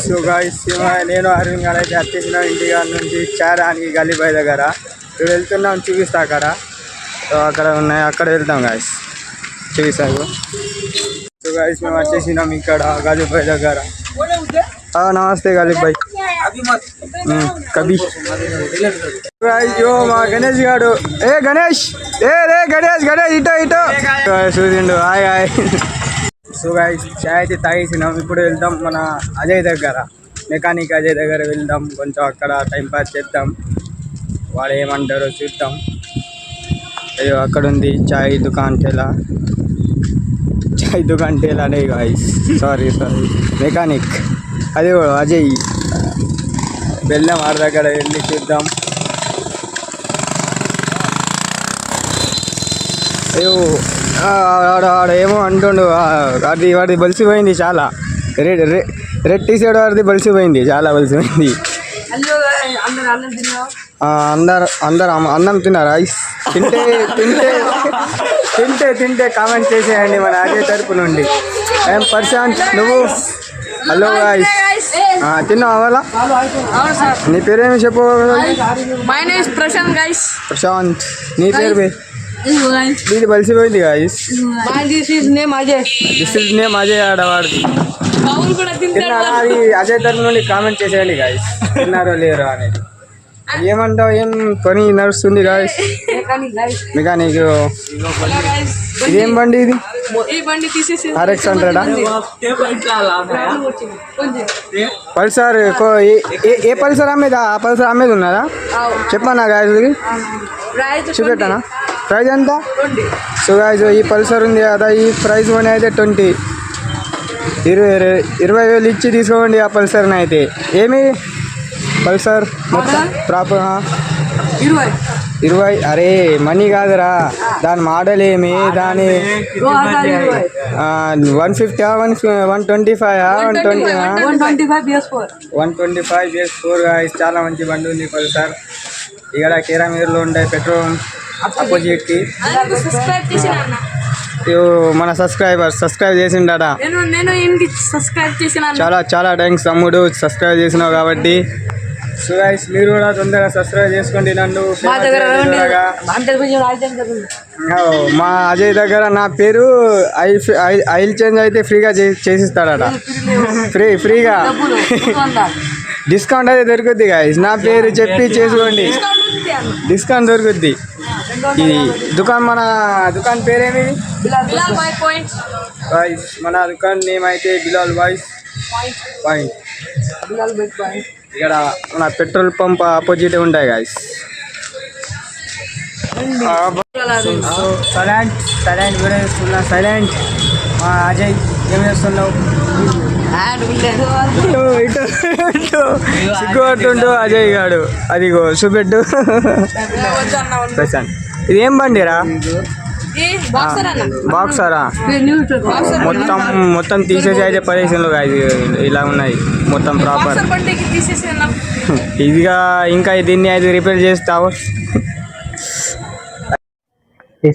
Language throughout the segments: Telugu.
సో గైస్ నేను అరవింద్ గారు అయితే వచ్చేసిన ఇంటికాడ నుంచి చారానికి గలీబాయ్ దగ్గర ఇప్పుడు వెళ్తున్నాం, చూపిస్తా అక్కడ. సో అక్కడ ఉన్నాయి, అక్కడ వెళ్తాం గాయస్, చూపిస్తాను. సో గైస్ మేము వచ్చేసినాం ఇక్కడ గలీబాయ్ దగ్గర. నమస్తే గలీబాయ్ కబీ. అయ్యో మా గణేష్ గాడు, ఏ గణేష్, రే గణేష్ ఇటో చూసిండు. Hi hi. సో గైస్ చాయ్ అయితే తాగేసినాం, ఇప్పుడు వెళ్దాం మన అజయ్ దగ్గర, మెకానిక్ అజయ్ దగ్గర వెళ్దాం. కొంచెం అక్కడ టైంపాస్ చేద్దాం, వాడు ఏమంటారో చూద్దాం. అయ్యో అక్కడ ఉంది చాయ్ దుకాన్ టేలా, చాయ్ దుకాన్ టేలానే గాయస్, సారీ మెకానిక్ అదే అజయ్. వెళ్దాం వాడి దగ్గర వెళ్ళి చూద్దాం. అయ్యో ఆడేమో అంటుండు, వాడిది బలిసిపోయింది చాలా. రెడ్ టీ షర్ట్ వాడిది బలిసిపోయింది, చాలా బలిసిపోయింది. అందరు అన్నం తిన్నారా? తింటే తింటే తింటే తింటే కామెంట్ చేసేయండి మన అజయ్ తరపు నుండి. ఏం ప్రశాంత్ నువ్వు? హలో గాయ్స్, తిన్నావా వాళ్ళ? నీ పేరేమి చెప్పు? ప్రశాంత్. నీ పేరు? దీన్ని బలిసిపోయింది guys. This is name Ajay ఆడవాడిది. అది అజయ్ తరఫు నుండి కామెంట్ చేసేయండి గాయస్, తిన్నారో లేరో అనేది. ఏమంటావు, ఏం పని నడుస్తుంది గాయస్? మెకానిక్. ఇదేం బండి ఇది? RX 100 Pulsar. ఏ పల్సర్ అమ్మేది? ఆ పల్సర్ అమ్మేది ఉన్నదా? చెప్పన్నా గాయస్, చూపెట్టానా? ప్రైజ్ ఎంత? సో గాయస్ ఈ పల్సర్ ఉంది కదా, ఈ ప్రైజ్ మనీ అయితే 20,000 ఇచ్చి తీసుకోండి ఆ పల్సర్ని అయితే. ఏమి పల్సర్ మొత్తం ప్రాపర్ 20? అరే మనీ కాదురా, దాని మోడల్ ఏమి, దాని 150 125 125 BS4 గాయస్. చాలా మంచి బండి ఉంది పల్సర్. ఇక్కడ కేరామీర్లో ఉండే పెట్రోల్ అపోజిట్ కి. మన సబ్స్క్రైబ్ చేసిండా? చాలా చాలా థ్యాంక్స్ తమ్ముడు, సబ్స్క్రైబ్ చేసినావు కాబట్టి. సో గైస్ మీరు కూడా తొందరగా సబ్స్క్రైబ్ చేసుకోండి నన్ను. మా అజయ్ దగ్గర నా పేరు ఆయిల్ చేంజ్ అయితే ఫ్రీగా చేసిస్తాడట, ఫ్రీగా డిస్కౌంట్ అయితే దొరుకుద్ది గాయస్. నా పేరు చెప్పి చేసుకోండి, డిస్కౌంట్ దొరుకుద్ది. ఇది మన దుకాణం పేరేమి? మన దుకాణం నేమ్ అయితే బిలాల్ బాయ్స్ పాయింట్. ఇక్కడ మన పెట్రోల్ పంప్ ఆపోజిట్ ఉంటాయి గాయస్. సైలెంట్ వీడియో చేస్తున్నా. సైలెంట్. మా అజయ్ ఏం చేస్తున్నావు? సిగ్గుపట్టుండు అజయ్ గాడు. అదిగో చూపెట్టు. ప్రశాంత్ ఇది ఏం బండిరా? బాక్సరా? మొత్తం తీసేసి అయితే పరేషన్లు ఇలా ఉన్నాయి మొత్తం ప్రాపర్. ఇదిగా ఇంకా దీన్ని అయితే రిపేర్ చేస్తావు.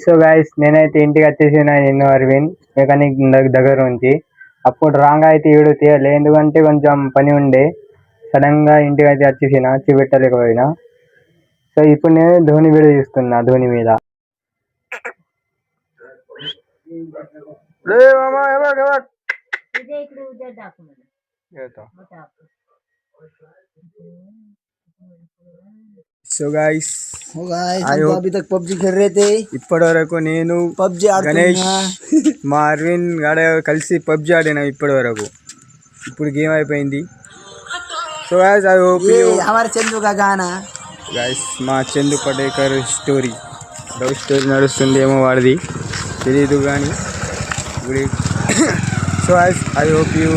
సో గైస్ నేనైతే ఇంటికి వచ్చేసిన, నేను అరవింద్ మెకానిక్ దగ్గర నుంచి. అప్పుడు రాంగ్ అయితే వీడియో తీయాలి, ఎందుకంటే కొంచెం పని ఉండే. సడన్గా ఇంటికి అయితే వచ్చేసిన, చూపెట్టలేకపోయినా. సో ఇప్పుడు నేను ధోని వీడియో చూస్తున్నా, ధోని మీద. సో గైస్ अभी तक PUBG खेल रहे थे. ఇప్పటి వరకు నేను PUBG గణేష్ మా అరవింద్ గాడ కలిసి PUBG ఆడినా ఇప్పటి వరకు. ఇప్పుడు గేమ్ అయిపోయింది. So guys I hope you हमारे चंदू का गाना గైస్. మా Chandu Patekar story, love story నడుస్తుంది ఏమో వాడిది తెలీదు కానీ. So guys I hope you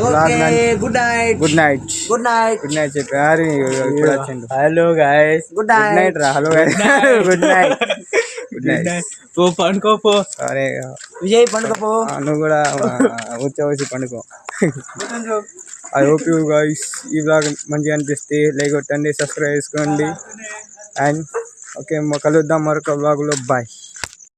good night చెప్పారు. ఇప్పుడు వచ్చిండు. హలో గైస్ గుడ్ నైట్ రా. Hello guys good night. పండుకోపో. అరే విజయ్ పండుకోపో, నువ్వు కూడా వచ్చి పండుకో. ఐ హోప్ యూ గైస్ ఈ బ్లాగ్ మంచిగా అనిపిస్తే లైక్ కొట్టండి, సబ్స్క్రైబ్ చేసుకోండి. అండ్ ఓకే కలుద్దాం మరొక బ్లాగ్లో. బాయ్.